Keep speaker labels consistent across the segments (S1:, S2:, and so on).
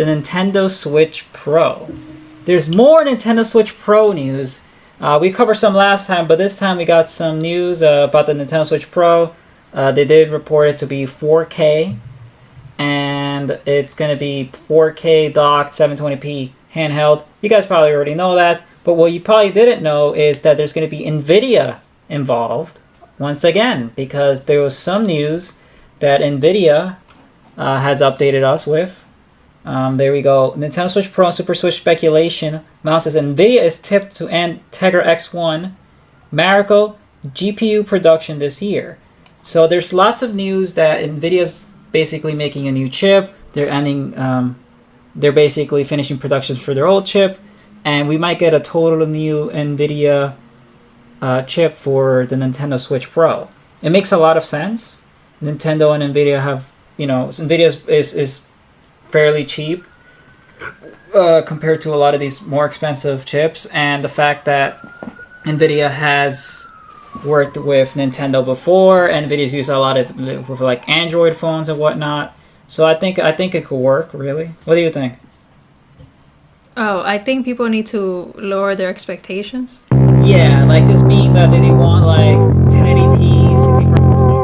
S1: the Nintendo Switch Pro. There's more Nintendo Switch Pro news. We covered some last time, but this time we got some news about the Nintendo Switch Pro. They did report it to be 4K, and it's going to be 4K docked, 720p handheld. You guys probably already know that, but what you probably didn't know is that there's going to be NVIDIA involved once again, because there was some news that NVIDIA has updated us with. There we go. Nintendo Switch Pro and Super Switch speculation announces NVIDIA is tipped to end Tegra X1 Miracle GPU production this year. So there's lots of news that NVIDIA's basically making a new chip. They're basically finishing production for their old chip, and we might get a totally new NVIDIA chip for the Nintendo Switch Pro. It makes a lot of sense. Nintendo and NVIDIA have, NVIDIA is fairly cheap compared to a lot of these more expensive chips, and the fact that NVIDIA has worked with Nintendo before, NVIDIA's used a lot of with like Android phones and whatnot, so I think it could work. Really, what do you think?
S2: Oh, I think people need to lower their expectations.
S1: Yeah, like this meme that they want like 1080p 60 frames per second.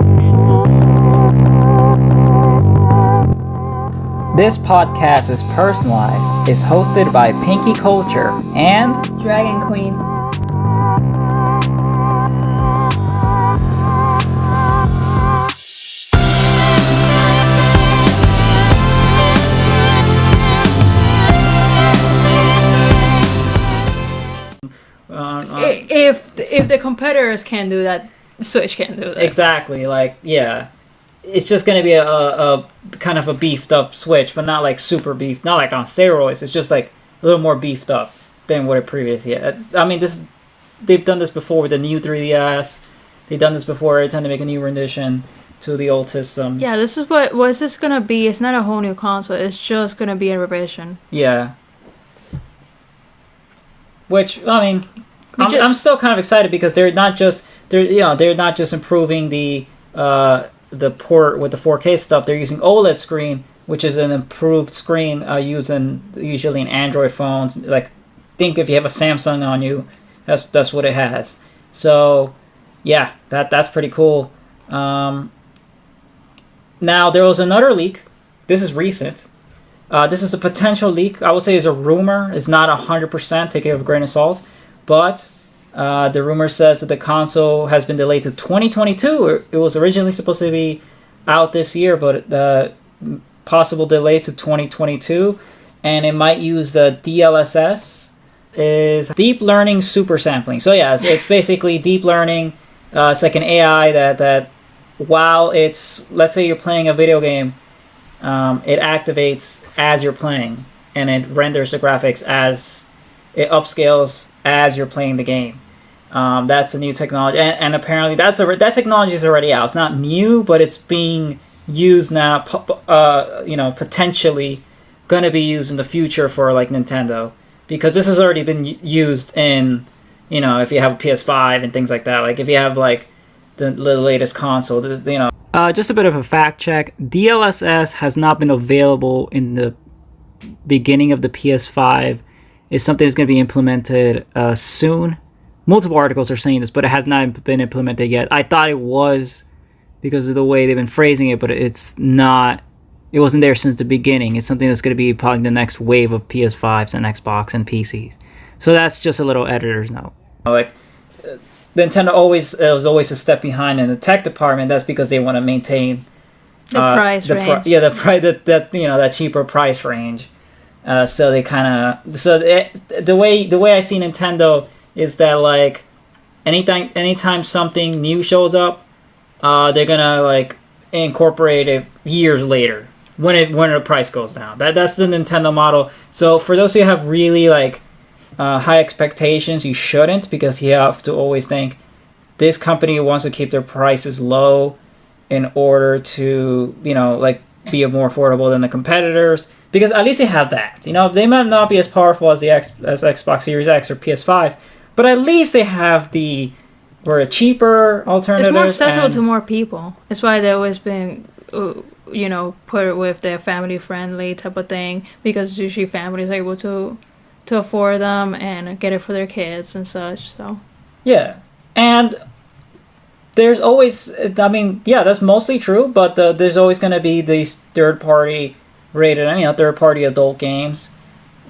S1: This podcast is personalized, is hosted by Pinky Culture and
S2: Dragon Queen. If the competitors can do that, Switch can do that.
S1: Exactly. Like, yeah, it's just gonna be a kind of a beefed up Switch, but not like super beefed, not like on steroids. It's just like a little more beefed up than what it previously had. I mean, they've done this before with the new 3DS. They've done this before every time they make a new rendition to the old system.
S2: Yeah, this is what's this gonna be? It's not a whole new console. It's just gonna be a revision.
S1: Yeah. Which, I mean, I'm still kind of excited because they're not just improving the port with the 4K stuff. They're using OLED screen, which is an improved screen using usually in Android phones. Like, think if you have a Samsung on you, that's what it has. So, yeah, that's pretty cool. Now there was another leak. This is recent. This is a potential leak. I would say is a rumor. It's not 100%. Take it with a grain of salt. But the rumor says that the console has been delayed to 2022. It was originally supposed to be out this year, but the possible delays to 2022. And it might use the DLSS, is deep learning super sampling. So yeah, it's basically deep learning. It's like an AI that while let's say you're playing a video game, it activates as you're playing, and it renders the graphics as it upscales as you're playing the game. That's a new technology, and apparently that technology is already out. It's not new, but it's being used now. Potentially going to be used in the future for like Nintendo, because this has already been used in, if you have a PS5 and things like that. Like if you have like the latest console, Just a bit of a fact check. DLSS has not been available in the beginning of the PS5. It's something that's going to be implemented soon. Multiple articles are saying this, but it has not been implemented yet. I thought it was because of the way they've been phrasing it, but it's not. It wasn't there since the beginning. It's something that's going to be probably the next wave of PS5s and Xbox and PCs. So that's just a little editor's note. Like, Nintendo was always a step behind in the tech department. That's because they want to maintain
S2: the price range.
S1: That cheaper price range. So they kind of the way I see Nintendo is that like anytime something new shows up, they're gonna like incorporate it years later when the price goes down. That's the Nintendo model. So for those who have really like high expectations, you shouldn't, because you have to always think this company wants to keep their prices low in order to be more affordable than the competitors. Because at least they have that. They might not be as powerful as as Xbox Series X or PS5, but at least they have a cheaper alternative.
S2: It's more accessible to more people. That's why they've always been put it with the family friendly type of thing, because usually families are able to afford them and get it for their kids and such. So
S1: Yeah, and there's always, I mean, yeah, that's mostly true, but there's always going to be these third-party rated, third-party adult games.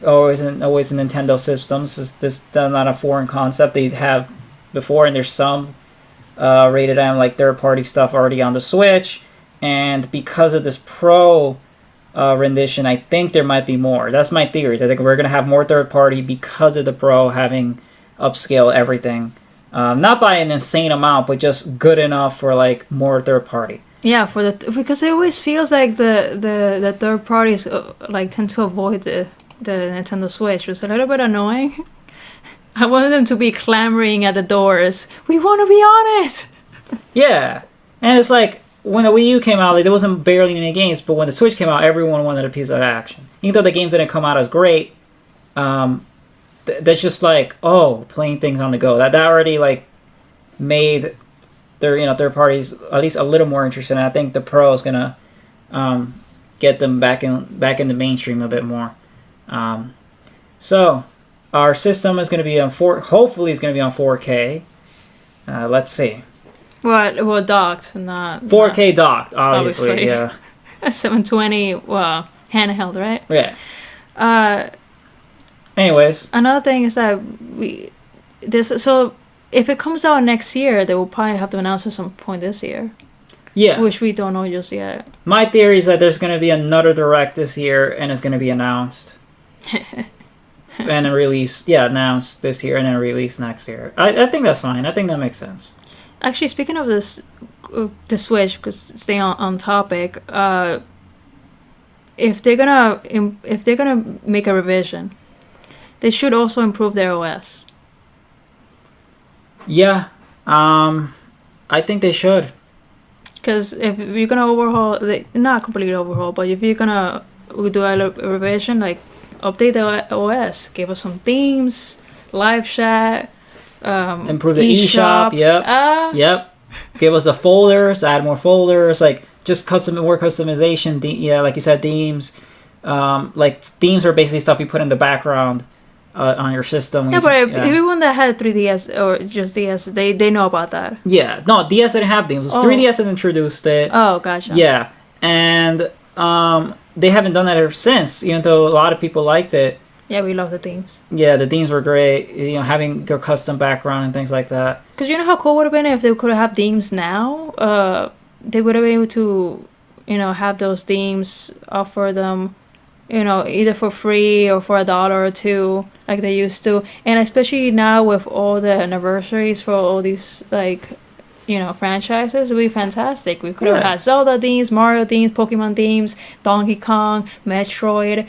S1: Always in Nintendo systems. This not a foreign concept. They have before, and there's some rated M like third-party stuff already on the Switch. And because of this Pro rendition, I think there might be more. That's my theory. I think we're going to have more third-party because of the Pro having upscale everything. Not by an insane amount, but just good enough for like more third party.
S2: Yeah, because it always feels like the third parties like tend to avoid the Nintendo Switch. It's a little bit annoying. I wanted them to be clamoring at the doors. We want to be on it.
S1: Yeah, and it's like when the Wii U came out, like, there wasn't barely any games, but when the Switch came out, everyone wanted a piece of action. Even though the games didn't come out as great, that's just like, playing things on the go. That already like made their third parties at least a little more interested. And I think the Pro is gonna get them back in the mainstream a bit more. So our system is gonna be on hopefully it's gonna be on 4K. Let's see.
S2: Well, docked, not
S1: 4K docked, obviously. Yeah.
S2: A 720, well, handheld, right?
S1: Yeah. Anyways,
S2: another thing is that so if it comes out next year, they will probably have to announce at some point this year.
S1: Yeah.
S2: Which we don't know just yet.
S1: My theory is that there's going to be another Direct this year, and it's going to be announced. And then announced this year, and then released next year. I think that's fine. I think that makes sense.
S2: Actually, speaking of this, the Switch, because staying on topic, if they're gonna make a revision, they should also improve their OS.
S1: Yeah, I think they should.
S2: Because if you're gonna overhaul, not completely overhaul, but if you're gonna do a revision, like update the OS, give us some themes, live chat,
S1: improve the eShop. Yep. Yep. Give us the folders, add more folders, like just more customization. Like you said, themes. Like themes are basically stuff you put in the background on your system.
S2: Yeah, but everyone that had 3DS or just DS, they know about that.
S1: Yeah, no, DS didn't have themes. 3DS had introduced it.
S2: Oh, gotcha.
S1: Yeah, and they haven't done that ever since. Even though a lot of people liked it.
S2: Yeah, we love the themes.
S1: Yeah, the themes were great. Having your custom background and things like that.
S2: Because you know how cool would have been if they could have themes now. They would have been able to, have those themes, offer them, either for free or for $1 or $2, like they used to. And especially now with all the anniversaries for all these franchises, it would be fantastic. We could have had Zelda themes, Mario themes, Pokemon themes, Donkey Kong, Metroid,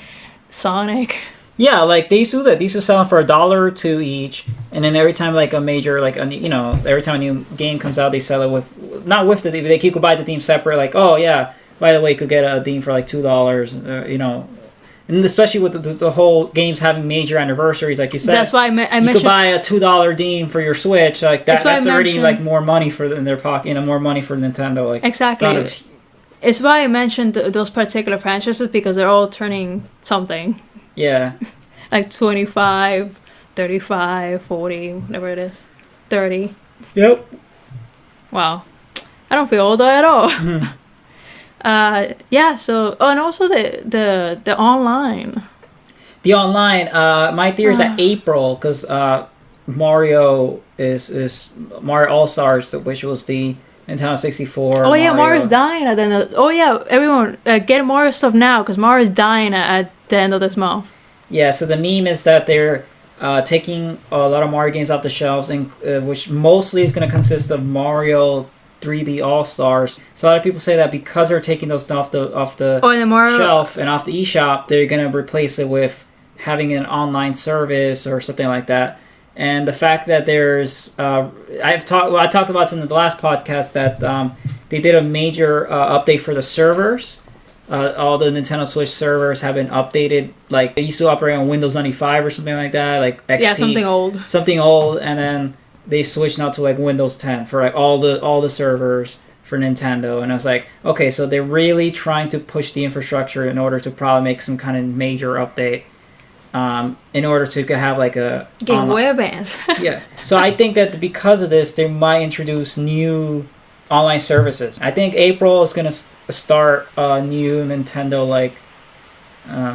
S2: Sonic.
S1: Yeah, like they used to do that. They used to sell them for $1 or $2 each, and then every time like a major every time a new game comes out, they sell it with not with the theme. You could buy the theme separate. Like, oh yeah, by the way, you could get a theme for like $2. And especially with the whole games having major anniversaries, like you said.
S2: That's why I mentioned
S1: you could buy a $2 theme for your Switch. Like that's already like more money in their pocket. More money for Nintendo. Like
S2: exactly. It's why I mentioned those particular franchises, because they're all turning something.
S1: Yeah.
S2: Like 25, 35, 40, whatever it is. 30.
S1: Yep.
S2: Wow. I don't feel old at all.
S1: Mm-hmm.
S2: So and also the online.
S1: The online, my theory is that April, because Mario is Mario All-Stars, which was the Nintendo 64.
S2: Oh yeah, Mario's dying at the end of... Oh yeah, everyone get Mario stuff now, because Mario's dying at the end of this month. Yeah,
S1: so the meme is that they're taking a lot of Mario games off the shelves, and which mostly is going to consist of Mario 3D All-Stars. So a lot of people say that because they're taking those stuff off the shelf and off the eShop, they're going to replace it with having an online service or something like that. And the fact that there's, I talked about this in the last podcast, that they did a major update for the servers. All the Nintendo Switch servers have been updated. Like they used to operate on Windows 95 or something like that, like XP.
S2: Yeah, something old,
S1: and then they switched now to like Windows 10 for like all the servers for Nintendo, and I was like, okay, so they're really trying to push the infrastructure in order to probably make some kind of major update, in order to have like a
S2: Game Boy Advance.
S1: yeah. So I think that because of this, they might introduce new online services. I think April is gonna start a new Nintendo like.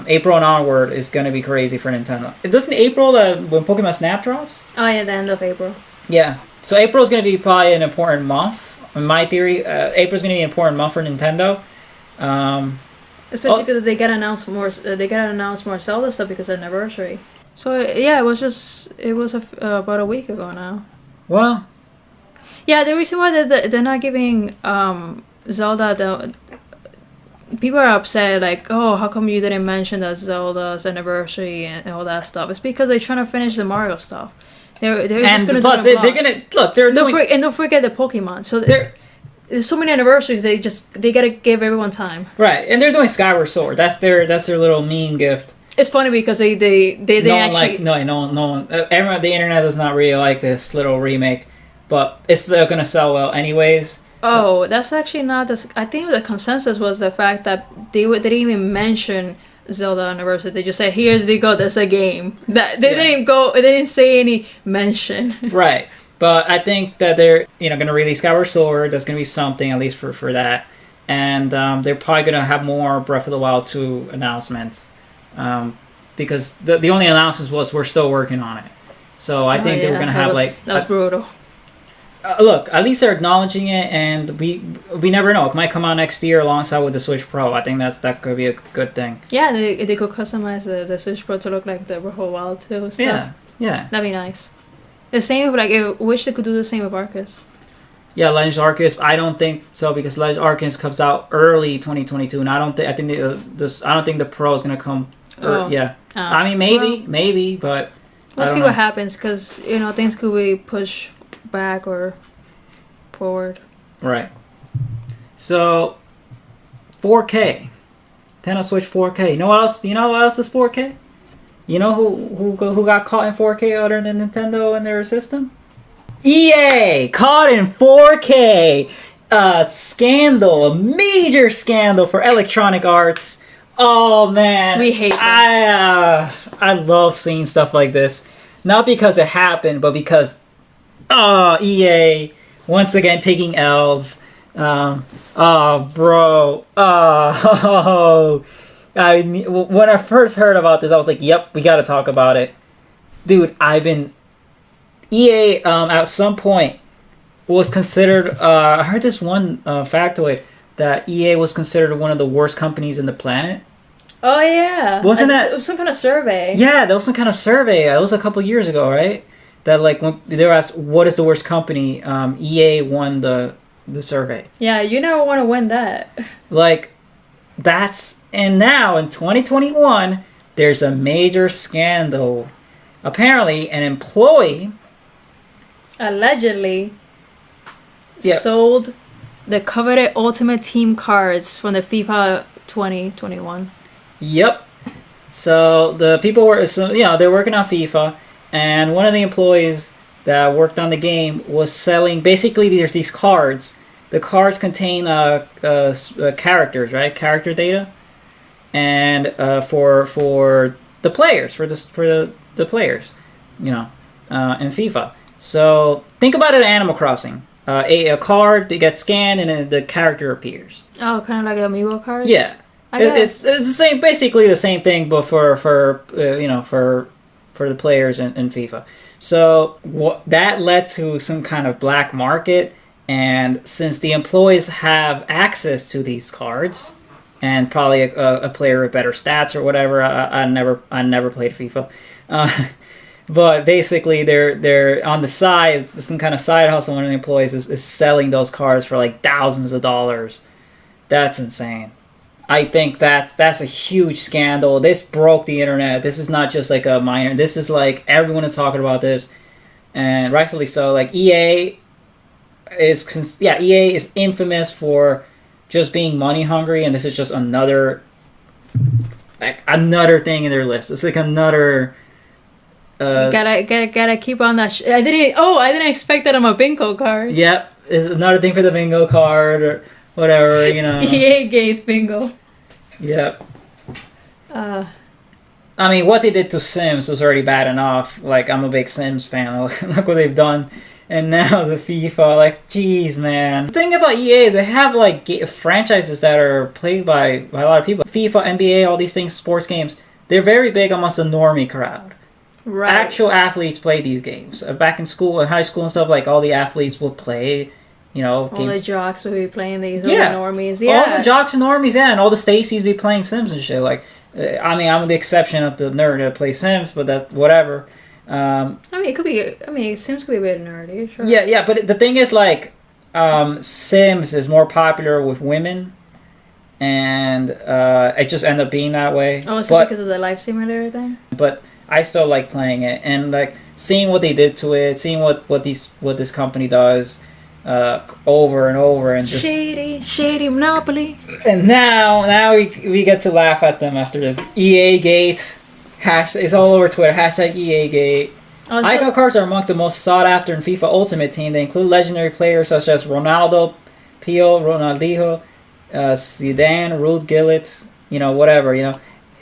S1: April and onward is gonna be crazy for Nintendo. Doesn't April when Pokemon Snap drops?
S2: Oh yeah, the end of April.
S1: Yeah. So April is gonna be probably an important month. In my theory, April's gonna be an important month for Nintendo.
S2: Especially because they gotta announce more. They gotta announce more Zelda stuff because of anniversary. So yeah, it was about a week ago now.
S1: Well.
S2: Yeah, the reason why they're not giving Zelda the. People are upset, like, oh, how come you didn't mention that Zelda's anniversary and all that stuff? It's because they're trying to finish the Mario stuff. They're just gonna
S1: plus
S2: do it.
S1: They're gonna look. They're doing,
S2: and don't forget the Pokemon. So there's so many anniversaries. They gotta give everyone time.
S1: Right, and they're doing Skyward Sword. That's their little mean gift.
S2: It's funny because they actually
S1: no one. Everyone, the internet does not really like this little remake, but it's still gonna sell well anyways.
S2: Oh, that's actually not the. I think the consensus was the fact that they didn't even mention Zelda Anniversary. They just said, "Here's the go. That's a game." That they didn't go. They didn't say any mention.
S1: Right, but I think that they're going to release Skyward Sword. That's going to be something at least for that, and they're probably going to have more Breath of the Wild 2 announcements, because the only announcements was we're still working on it. So I think they were going to have that
S2: was brutal.
S1: Look, at least they're acknowledging it, and we never know. It might come out next year alongside with the Switch Pro. I think that could be a good thing.
S2: Yeah, they could customize the Switch Pro to look like the Breath of the Wild 2 stuff.
S1: Yeah.
S2: That'd be nice. The same with, I wish they could do the same with Arceus.
S1: Yeah, Legends of Arceus. I don't think so because Legends of Arceus comes out early 2022, and I don't think the Pro is gonna come. I mean, maybe, but
S2: we'll see what happens because things could be pushed back or forward.
S1: Right. So 4K. Nintendo Switch 4K. You know what else? You know what else is 4K? You know who got caught in 4K other than Nintendo and their system? EA caught in 4K. Scandal, a major scandal for Electronic Arts. Oh man,
S2: we hate that.
S1: I love seeing stuff like this. Not because it happened, but because EA once again taking L's. When I first heard about this, I was like, "Yep, we got to talk about it." Dude, EA at some point was considered. I heard this one factoid that EA was considered one of the worst companies in the planet.
S2: Oh yeah,
S1: wasn't that?
S2: It was some kind of survey.
S1: Yeah, there was some kind of survey. It was a couple years ago, right? That when they were asked what is the worst company, EA won the survey.
S2: Yeah, you never want to win that.
S1: And now in 2021, there's a major scandal. Apparently, an employee
S2: allegedly sold the coveted Ultimate Team cards from the FIFA 2021.
S1: Yep. So the people were, they're working on FIFA. And one of the employees that worked on the game was selling. Basically, there's these cards. The cards contain characters, right? Character data, and for the players, for the players, in FIFA. So think about it at Animal Crossing. A card that gets scanned and then the character appears.
S2: Oh, kind of like amiibo cards.
S1: Yeah, it's the same, basically the same thing, but for the players in FIFA. So that led to some kind of black market, and since the employees have access to these cards, and probably a player with better stats or whatever, I never played FIFA, but basically they're on the side, some kind of side hustle. One of the employees is selling those cards for like thousands of dollars. That's insane. I think that's a huge scandal. This broke the internet. This is not just like a minor. This is like everyone is talking about this, and rightfully so. Like EA is infamous for just being money hungry, and this is just another thing in their list. It's like another.
S2: You gotta keep on that. I didn't expect that on my bingo card.
S1: Yep. is another thing for the bingo card or whatever,
S2: EA Gate bingo.
S1: Yeah.
S2: Uh,
S1: I mean, what they did to Sims was already bad enough. Like, I'm a big Sims fan. Look what they've done. And now the FIFA, like, jeez, man. The thing about EA is they have, like, franchises that are played by a lot of people. FIFA, NBA, all these things, sports games. They're very big amongst the normie crowd.
S2: right.
S1: Actual athletes play these games. Back in school, in high school and stuff, like, all the athletes will play,
S2: all
S1: games.
S2: the jocks will be playing these.
S1: Yeah.
S2: All the normies. Yeah.
S1: All the jocks and normies, yeah. And all the Stacy's be playing Sims and shit. Like, I mean, I'm the exception of the nerd that plays Sims, but that, whatever.
S2: I mean, it could be. I mean, Sims could be a bit nerdy. Sure.
S1: Yeah, but the thing is, like, Sims is more popular with women, and it just ended up being that way.
S2: Oh, so because of the life simulator thing?
S1: But I still like playing it, and like seeing what they did to it, seeing what this company does, over and over, and just
S2: shady monopoly.
S1: And now we get to laugh at them after this EA Gate. It's all over Twitter. # EA Gate. Icon cards are amongst the most sought after in FIFA Ultimate Team. They include legendary players such as Ronaldo, Pio, Ronaldinho, Zidane, Ruud Gullit, whatever,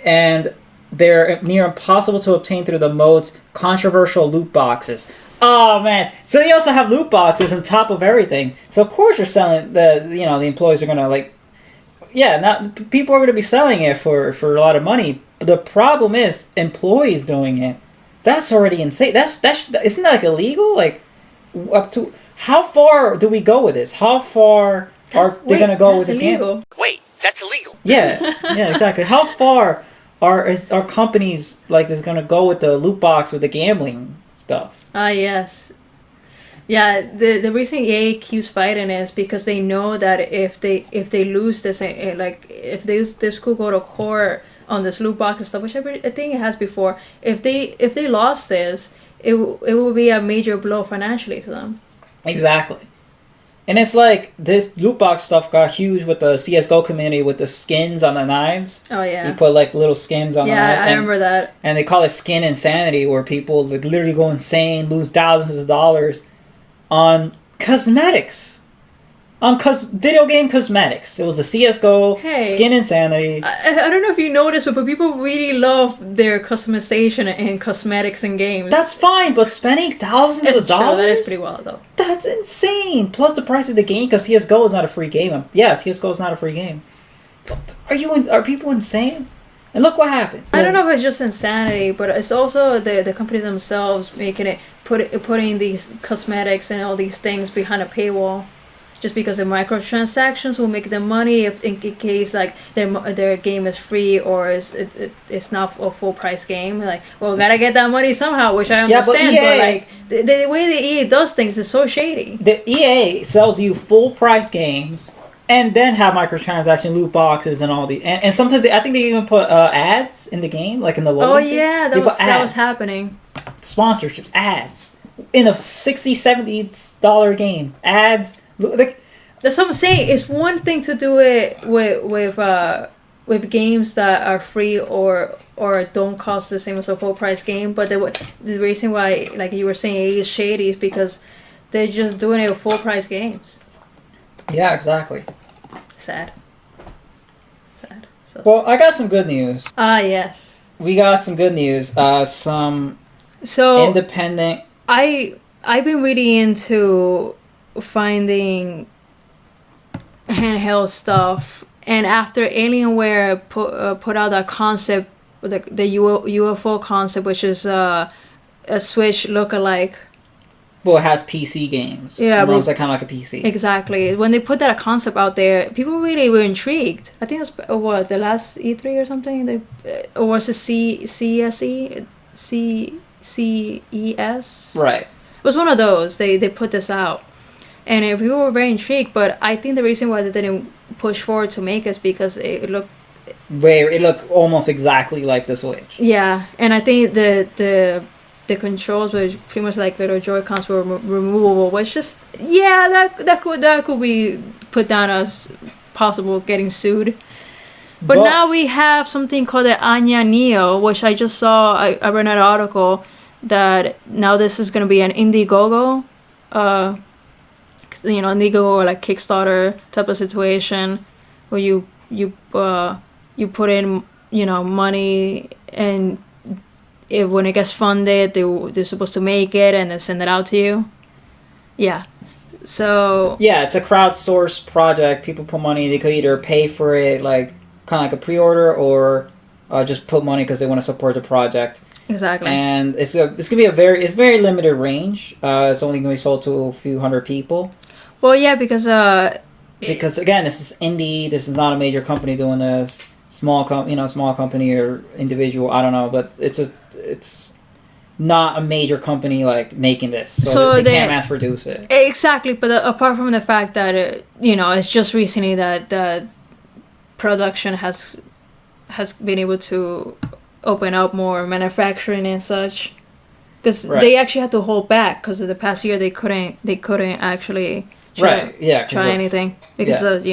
S1: and they're near impossible to obtain through the mode's controversial loot boxes. Oh man! So they also have loot boxes on top of everything. So of course you're selling the employees are gonna people are gonna be selling it for a lot of money. But the problem is employees doing it. That's already insane. Isn't that like illegal? Like, up to how far do we go with this? How far are they gonna go with this game?
S3: Wait, that's illegal.
S1: Yeah, exactly. How far are companies like this gonna go with the loot box with the gambling stuff?
S2: Yes. Yeah, the reason EA keeps fighting is because they know that if they lose this, like if this could go to court on this loot box and stuff, which I think it has before. If they lost this, it will be a major blow financially to them.
S1: Exactly. And it's like this loot box stuff got huge with the CS:GO community with the skins on the knives.
S2: Oh yeah.
S1: You put like little skins on the knives.
S2: Yeah, I remember that.
S1: And they call it skin insanity, where people like literally go insane, lose thousands of dollars on cosmetics. On video game cosmetics. It was the CS:GO skin insanity.
S2: I don't know if you noticed, but people really love their customization and cosmetics in games.
S1: That's fine, but spending thousands of dollars?
S2: True, that is pretty wild, though.
S1: That's insane. Plus the price of the game, because CS:GO is not a free game. Yeah, CS:GO is not a free game. But are people insane? And look what happened.
S2: I don't know if it's just insanity, but it's also the company themselves making it putting these cosmetics and all these things behind a paywall. Just because the microtransactions will make them money if in case like their game is free or it's not a full price game. Like, well, gotta get that money somehow, which I understand.
S1: But
S2: like the way the EA does things is so shady.
S1: The EA sells you full price games and then have microtransaction loot boxes and all the and sometimes I think they even put ads in the game, like in the logo.
S2: Oh yeah, that was happening.
S1: Sponsorships, ads in a $60-$70 game, ads.
S2: That's what I'm saying. It's one thing to do it with games that are free or don't cost the same as a full price game. But the reason why, like you were saying, it is shady is because they're just doing it with full price games.
S1: Yeah, exactly.
S2: Sad. So
S1: well, I got some good news.
S2: Yes.
S1: We got some good news. Some independent.
S2: I've been really into finding handheld stuff, and after Alienware put out that concept, the UFO concept, which is a Switch lookalike.
S1: Well, it has PC games.
S2: Yeah,
S1: it runs like kind of like a PC.
S2: Exactly. When they put that concept out there, people really were intrigued. I think it was the last E3 or something. Or was it CES?
S1: Right.
S2: It was one of those. They put this out. And people were very intrigued, but I think the reason why they didn't push forward to make is because it looked
S1: almost exactly like the Switch.
S2: Yeah, and I think the controls were pretty much like little Joy-Cons were removable, which just that could be put down as possible getting sued. But now we have something called the Anya Neo, which I just saw. I read an article that now this is going to be an Indiegogo Indigo or like Kickstarter type of situation where you put in money, and when it gets funded, they're supposed to make it and then send it out to you. Yeah. So
S1: yeah, it's a crowdsourced project. People put money. They could either pay for it, like kind of like a pre-order, or just put money because they want to support the project.
S2: Exactly.
S1: And it's gonna be it's very limited range. It's only gonna be sold to a few hundred people.
S2: Well, yeah, because
S1: again, this is indie. This is not a major company doing this. Small company or individual. I don't know, but it's not a major company like making this, so they can't mass produce it.
S2: Exactly, but apart from the fact that it's just recently that the production has been able to open up more manufacturing and such, because they actually had to hold back because of the past year they couldn't actually try anything because of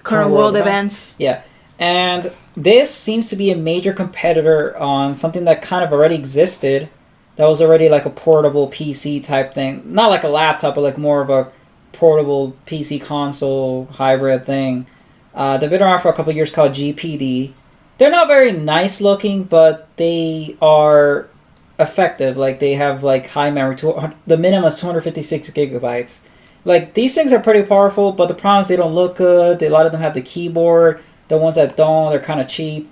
S2: current world events.
S1: Yeah, and this seems to be a major competitor on something that kind of already existed. That was already like a portable PC type thing. Not like a laptop, but like more of a portable PC console hybrid thing. They've been around for a couple of years, called GPD. They're not very nice looking, but they are effective. Like they have like high memory. The minimum is 256 gigabytes. Like these things are pretty powerful, but the problem is they don't look good. A lot of them have the keyboard. The ones that don't, they're kind of cheap,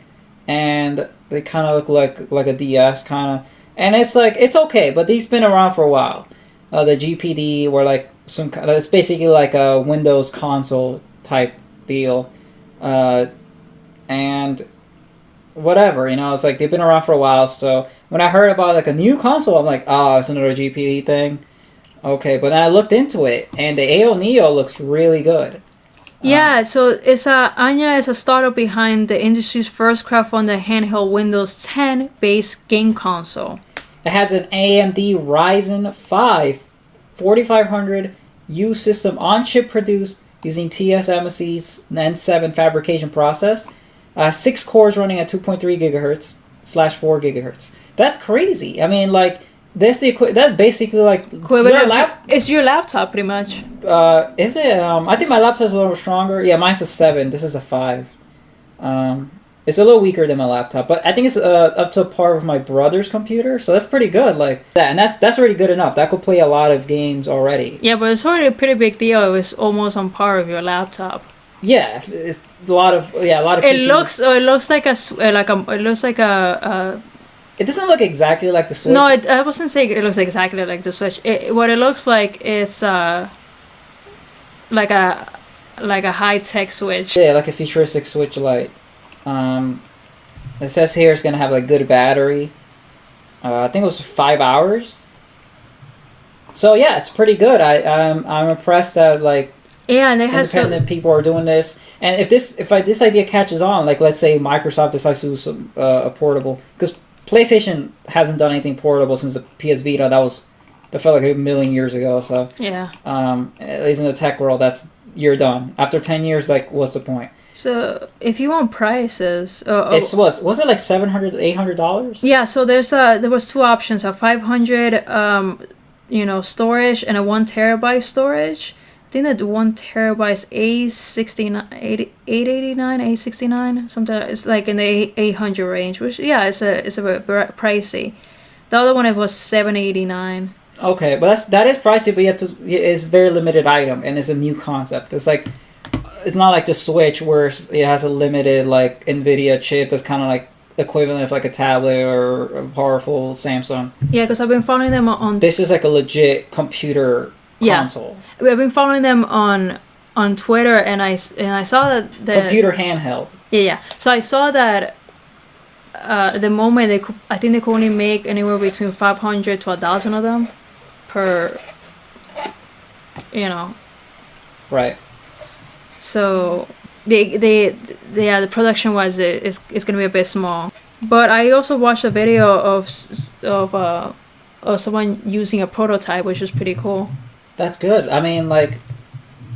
S1: and they kind of look like a DS kind of. And it's like, it's okay, but these been around for a while. The GPD were like it's basically like a Windows console type deal, and whatever, it's like they've been around for a while. So when I heard about like a new console, I'm like, oh, it's another GPD thing. Okay, but then I looked into it, and the AO Neo looks really good.
S2: Yeah, so Anya is a startup behind the industry's first crowdfunded handheld Windows 10 based game console.
S1: It has an AMD Ryzen 5 4500U system on chip produced using TSMC's N7 fabrication process. 6 cores running at 2.3 gigahertz / 4 gigahertz. That's crazy. I mean, like, that's basically like
S2: it's your laptop pretty much.
S1: Is it? I think my laptop's a little stronger. Yeah, mine's a 7. This is a 5. It's a little weaker than my laptop, but I think it's up to par with my brother's computer, so that's pretty good. Like that, and that's already good enough. That could play a lot of games already.
S2: Yeah, but it's already a pretty big deal. It was almost on par with your laptop.
S1: Yeah, it's a lot of
S2: It looks like a.
S1: It doesn't look exactly like the Switch.
S2: No, I wasn't saying it looks exactly like the Switch. What it looks like is like a high tech Switch.
S1: Yeah, like a futuristic Switch Lite. It says here it's gonna have like good battery. I think it was 5 hours. So yeah, it's pretty good. I'm impressed that like
S2: and
S1: independent people are doing this. And if this idea catches on, like let's say Microsoft decides to do some a portable, because PlayStation hasn't done anything portable since the PS Vita. That felt like a million years ago. So
S2: yeah.
S1: At least in the tech world, you're done. After 10 years, like what's the point?
S2: So if you want prices,
S1: was it like $700, $800?
S2: Yeah. So there was 2 options: a 500 storage and a 1 terabyte storage. I think that the 1 terabyte is $889, $869, something. It's like in the 800 range, which it's a bit pricey. The other one, it was $789.
S1: Okay, but that is pricey, but it's a very limited item, and it's a new concept. It's like, it's not like the Switch where it has a limited like NVIDIA chip that's kind of like equivalent of like a tablet or a powerful Samsung.
S2: Yeah, because I've been following them on.
S1: This is like a legit computer console.
S2: We've been following them on Twitter, and I saw that the
S1: computer handheld.
S2: Yeah. So I saw that at the moment I think they could only make anywhere between 500 to 1,000 of them per.
S1: Right.
S2: So the production wise is gonna be a bit small. But I also watched a video of someone using a prototype, which is pretty cool.
S1: That's good. I mean, like,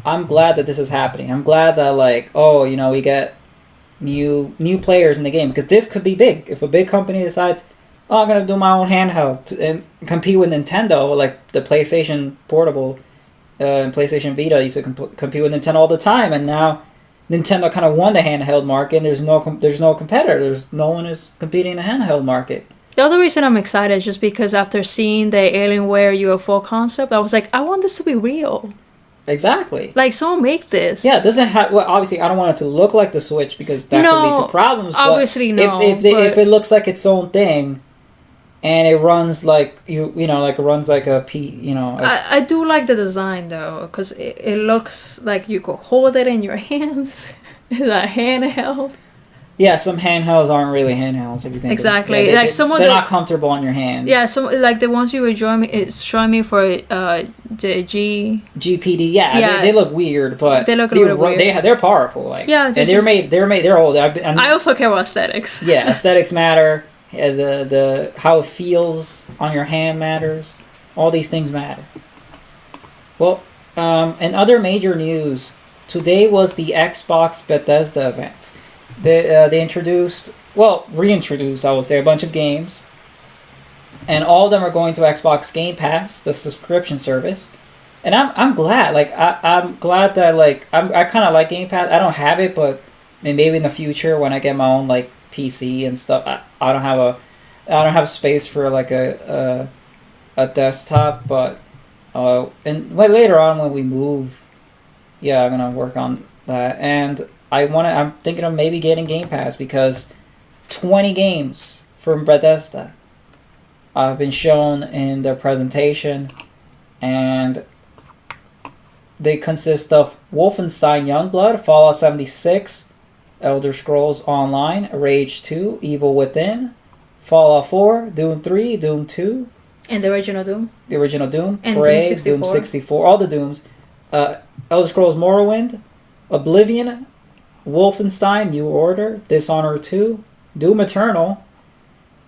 S1: I'm glad that this is happening. I'm glad that, like, we get new players in the game, because this could be big. If a big company decides, I'm going to do my own handheld and compete with Nintendo, like the PlayStation Portable, and PlayStation Vita used to compete with Nintendo all the time, and now Nintendo kind of won the handheld market, and there's no competitor. There's no one is competing in the handheld market.
S2: The other reason I'm excited is just because after seeing the Alienware UFO concept, I was like, I want this to be real.
S1: Exactly.
S2: Like, someone make this.
S1: Yeah, it doesn't have. Well, obviously, I don't want it to look like the Switch because that could lead to problems.
S2: Obviously,
S1: but
S2: no.
S1: If it looks like its own thing, and it runs like like it runs like a
S2: I do like the design though, because it looks like you could hold it in your hands. It's a handheld.
S1: Yeah, some handhelds aren't really handhelds. If you think
S2: exactly,
S1: they're not comfortable on your hands.
S2: Yeah, so like the ones you were showing me for the
S1: GPD. Yeah. They look weird, but
S2: they look a little weird.
S1: They're powerful. Like they're old.
S2: I also care about aesthetics.
S1: Yeah, aesthetics matter. The how it feels on your hand matters. All these things matter. Well, in other major news, today was the Xbox Bethesda event. They reintroduced, I would say, a bunch of games, and all of them are going to Xbox Game Pass, the subscription service. And I'm glad. Like I'm glad that I kind of like Game Pass. I don't have it, but maybe in the future when I get my own like PC and stuff, I don't have space for like a desktop. But and later on when we move, yeah, I'm gonna work on that. And I'm thinking of maybe getting Game Pass because 20 games from Bethesda have been shown in their presentation, and they consist of Wolfenstein Youngblood, Fallout 76, Elder Scrolls Online, Rage 2, Evil Within, Fallout 4, Doom 3, Doom 2.
S2: And the original Doom.
S1: And Prey, Doom 64. All the Dooms. Elder Scrolls Morrowind, Oblivion, Wolfenstein, New Order, Dishonored 2, Doom Eternal,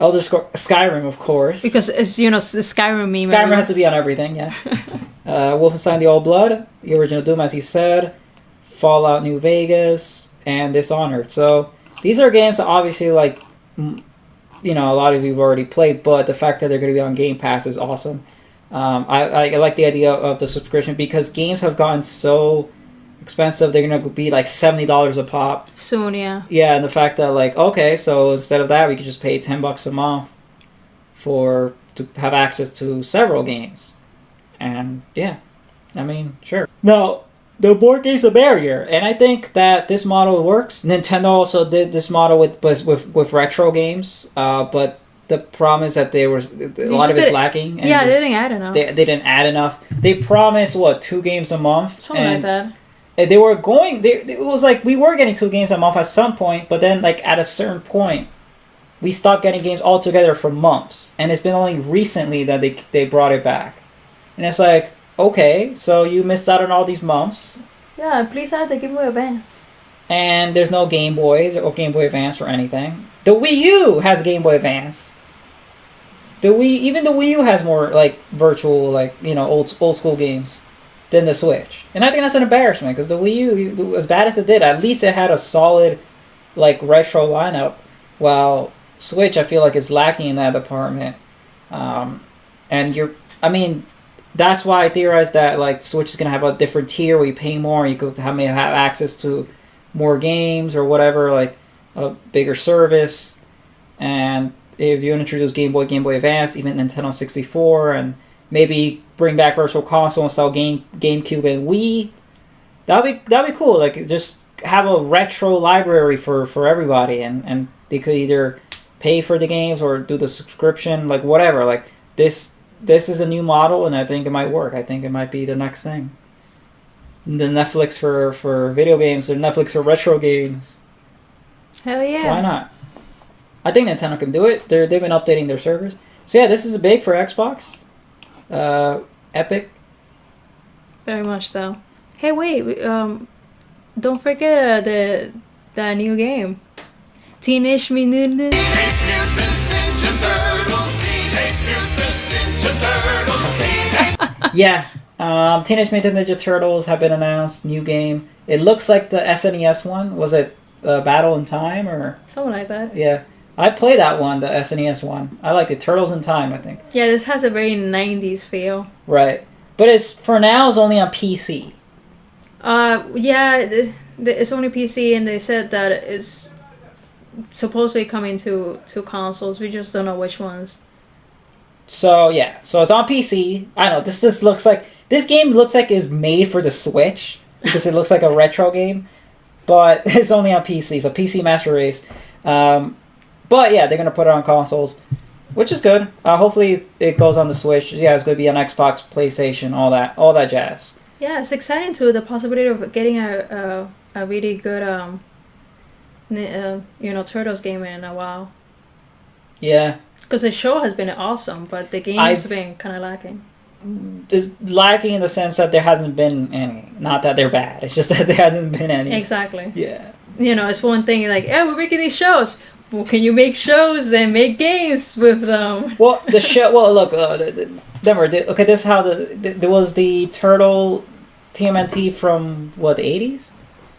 S1: Elder Scrolls, Skyrim, of course.
S2: Because it's, the Skyrim meme.
S1: Skyrim has to be on everything, yeah. Wolfenstein The Old Blood, the original Doom, as you said, Fallout New Vegas, and Dishonored. So these are games that obviously, a lot of you have already played, but the fact that they're going to be on Game Pass is awesome. I like the idea of the subscription because games have gotten so expensive. They're gonna be like $70 a pop
S2: soon.
S1: And the fact that okay, so instead of that we could just pay $10 a month to have access to several games. And sure. Now the board game's a barrier, and I think that this model works. Nintendo also did this model with retro games, but the problem is that a lot of it's lacking.
S2: And they didn't add enough.
S1: They didn't add enough. They promised 2 games a month,
S2: something like that.
S1: They were going. It was like we were getting 2 games a month at some point, but then at a certain point, we stopped getting games altogether for months, and it's been only recently that they brought it back, and it's like, okay, so you missed out on all these months.
S2: Yeah, please add the Game Boy Advance.
S1: And there's no Game Boys or Game Boy Advance or anything. The Wii U has Game Boy Advance. Even the Wii U has more virtual old school games than the Switch, and I think that's an embarrassment because the Wii U, as bad as it did, at least it had a solid retro lineup, while Switch I feel like is lacking in that department. That's why I theorized that Switch is gonna have a different tier where you pay more, you could have access to more games or whatever, a bigger service. And if you introduce Game Boy Advance, even Nintendo 64, and maybe bring back Virtual Console and sell GameCube and Wii, that'd be cool. Just have a retro library for everybody, and they could either pay for the games or do the subscription, whatever. This is a new model, and I think it might work. I think it might be the next thing. The Netflix for video games, or Netflix for retro games.
S2: Hell yeah!
S1: Why not? I think Nintendo can do it. They've been updating their servers. So yeah, this is big for Xbox. Epic.
S2: Very much so. Hey, wait! Don't forget the new game, Teenage Mutant Ninja Turtles.
S1: Yeah, Teenage Mutant Ninja Turtles have been announced. New game. It looks like the SNES one. Was it Battle in Time or
S2: something like that?
S1: Yeah. I played that one, the SNES one. I like it. Turtles in Time, I think.
S2: Yeah, this has a very 90s feel.
S1: Right. But it's for now it's only on PC.
S2: Yeah, it's only PC, and they said that it's supposedly coming to consoles. We just don't know which ones.
S1: So yeah, so it's on PC. I know this looks like this game looks like it's made for the Switch because it looks like a retro game, but it's only on PC. So PC Master Race. But yeah, they're gonna put it on consoles, which is good. Hopefully it goes on the Switch. Yeah, it's gonna be on Xbox, PlayStation, all that jazz.
S2: Yeah, it's exciting too. The possibility of getting a really good Turtles game in a while.
S1: Yeah.
S2: Because the show has been awesome, but the game's been kind of lacking.
S1: It's lacking in the sense that there hasn't been any. Not that they're bad. It's just that there hasn't been any.
S2: Exactly.
S1: Yeah.
S2: It's one thing like, yeah, we're making these shows. Well, can you make shows and make games with them?
S1: Well, the show. Well, look. Okay, this is how there was the Turtle TMNT from what, the 80s,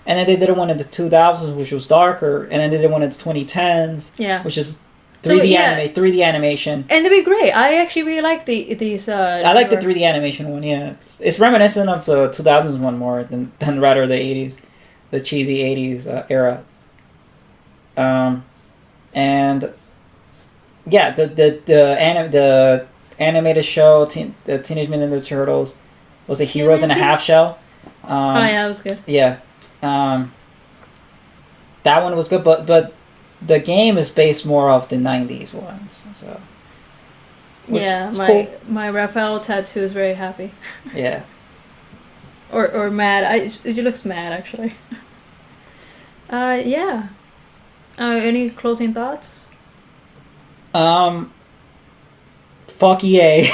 S1: and then they did one in the 2000s, which was darker, and then they did one in the 2010s.
S2: Yeah.
S1: Which is 3D animation.
S2: And they'd be great. I actually really like these.
S1: I like the 3D animation one. Yeah, it's reminiscent of the 2000s one more than rather the 80s, the cheesy 80s era. And yeah, the animated show, the Teenage Mutant Ninja Turtles, was it Heroes in a Half Shell?
S2: Oh yeah, that was good.
S1: Yeah, that one was good, but the game is based more off the 90s ones, so.
S2: Yeah,
S1: cool.
S2: my Raphael tattoo is very happy.
S1: Yeah.
S2: or mad. He looks mad actually. Yeah. Any closing thoughts?
S1: Fuck EA.